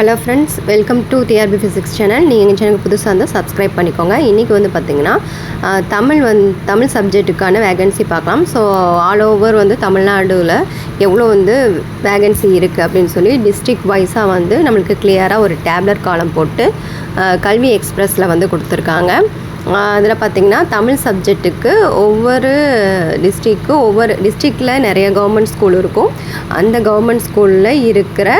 Hello friends, welcome to TRB physics channel. நீங்கள் எங்கள் சேனலுக்கு புதுசாக இருந்தால் சப்ஸ்கிரைப் பண்ணிக்கோங்க. இன்றைக்கி பார்த்திங்கன்னா தமிழ் சப்ஜெக்ட்டுக்கான வேகன்சி பார்க்கலாம். ஸோ ஆல் ஓவர் தமிழ்நாடுல எவ்வளோ வேகன்சி இருக்குது அப்படின்னு சொல்லி டிஸ்ட்ரிக்ட் வைஸாக நம்மளுக்கு கிளியராக ஒரு டேப்லெட் காலம் போட்டு கல்வி எக்ஸ்பிரஸில் கொடுத்துருக்காங்க. அதில் பார்த்திங்கன்னா தமிழ் சப்ஜெக்ட்டுக்கு ஒவ்வொரு டிஸ்ட்ரிக்டில் நிறைய கவர்மெண்ட் ஸ்கூல் இருக்கும். அந்த கவர்மெண்ட் ஸ்கூலில் இருக்கிற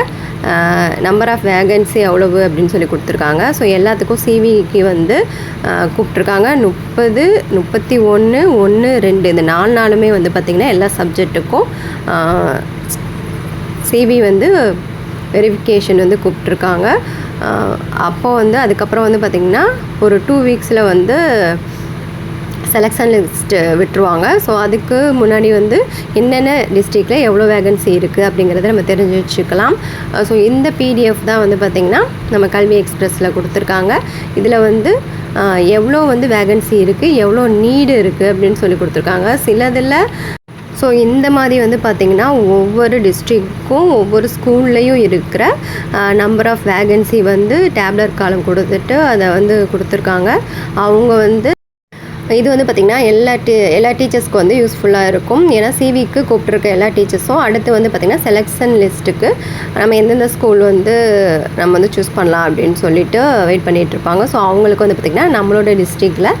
நம்பர் ஆஃப் வேகன்சி எவ்வளவு அப்படின்னு சொல்லி கொடுத்துருக்காங்க. ஸோ எல்லாத்துக்கும் சிவிக்கு கூப்பிட்ருக்காங்க. 30, 31, 1, 2 இந்த 4 நாளுமே பார்த்திங்கன்னா எல்லா சப்ஜெக்ட்டுக்கும் சிவி வெரிஃபிகேஷன் கூப்பிட்ருக்காங்க. அப்போது அதுக்கப்புறம் பார்த்திங்கன்னா ஒரு 2 வீக்ஸில் செலெக்ஷன் லிஸ்ட்டு விட்டுருவாங்க. ஸோ அதுக்கு முன்னாடி என்னென்ன டிஸ்ட்ரிக்டில் எவ்வளோ வேகன்சி இருக்குது அப்படிங்கிறத நம்ம தெரிஞ்சு வச்சுக்கலாம். ஸோ இந்த பிடிஎஃப் தான் பார்த்திங்கன்னா நம்ம கல்வி எக்ஸ்பிரஸில் கொடுத்துருக்காங்க. இதில் எவ்வளோ வேகன்சி இருக்குது, எவ்வளோ நீடு இருக்குது அப்படின்னு சொல்லி கொடுத்துருக்காங்க. சிலதில் ஸோ இந்த மாதிரி பார்த்திங்கன்னா ஒவ்வொரு டிஸ்ட்ரிக்ட்க்கும் ஒவ்வொரு ஸ்கூல்லையும் இருக்கிற நம்பர் ஆஃப் வேகன்சி டேப்லெட் காலம் கொடுத்துட்டு அதை கொடுத்துருக்காங்க. அவங்க இது பார்த்திங்கன்னா எல்லா டீச்சர்ஸ்க்கு யூஸ்ஃபுல்லாக இருக்கும். ஏன்னா சிவிக்கு கூப்பிட்ருக்க எல்லா டீச்சர்ஸும் அடுத்து பார்த்திங்கன்னா செலெக்ஷன் லிஸ்ட்டுக்கு நம்ம எந்தெந்த ஸ்கூல் நம்ம சூஸ் பண்ணலாம் அப்படின்னு சொல்லிட்டு வெயிட் பண்ணிகிட்ருப்பாங்க. ஸோ அவங்களுக்கு பார்த்திங்கன்னா நம்மளோட டிஸ்ட்ரிக்டில்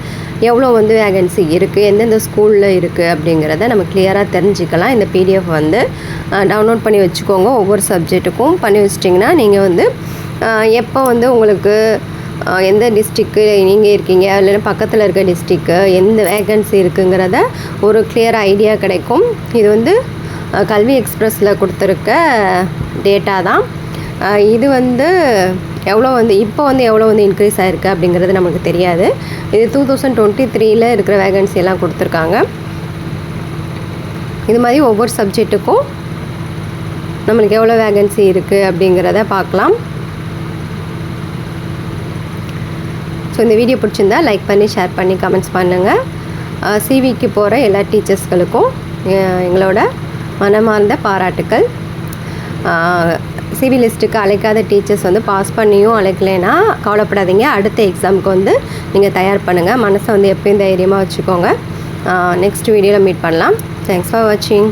எவ்வளோ வேகன்சி இருக்குது, எந்தெந்த ஸ்கூலில் இருக்குது அப்படிங்கிறத நம்ம கிளியராக தெரிஞ்சுக்கலாம். இந்த பிடிஎஃப் டவுன்லோட் பண்ணி வச்சுக்கோங்க. ஒவ்வொரு சப்ஜெக்ட்டுக்கும் பண்ணி வச்சிட்டிங்கன்னா நீங்கள் எப்போ உங்களுக்கு எந்த டிஸ்ட்ரிக்கு நீங்கள் இருக்கீங்க, இல்லைன்னா பக்கத்தில் இருக்க டிஸ்ட்ரிக்கு எந்த வேகன்சி இருக்குங்கிறத ஒரு கிளியர் ஐடியா கிடைக்கும். இது கல்வி எக்ஸ்பிரஸில் கொடுத்துருக்க டேட்டா தான். இது எவ்வளோ இப்போ எவ்வளோ இன்க்ரீஸ் ஆகிருக்கு அப்படிங்கிறது நமக்கு தெரியாது. இது 2023 இருக்கிற வேகன்சி எல்லாம் கொடுத்துருக்காங்க. இது மாதிரி ஒவ்வொரு சப்ஜெக்ட்டுக்கும் நம்மளுக்கு எவ்வளோ வேகன்சி இருக்குது அப்படிங்கிறத பார்க்கலாம். ஸோ இந்த வீடியோ பிடிச்சிருந்தா லைக் பண்ணி, ஷேர் பண்ணி, கமெண்ட்ஸ் பண்ணுங்கள். சிவிக்கு போகிற எல்லா டீச்சர்ஸ்களுக்கும் எங்களோட மனமார்ந்த பாராட்டுக்கள். சிவி லிஸ்ட்டுக்கு அழைக்காத டீச்சர்ஸ் பாஸ் பண்ணியும் அழைக்கலைன்னா கவலைப்படாதீங்க. அடுத்த எக்ஸாமுக்கு நீங்கள் தயார் பண்ணுங்கள். மனசை எப்பயும் தைரியமாக வச்சுக்கோங்க. நெக்ஸ்ட் வீடியோவில் மீட் பண்ணலாம். தேங்க்ஸ் ஃபார் வாட்சிங்.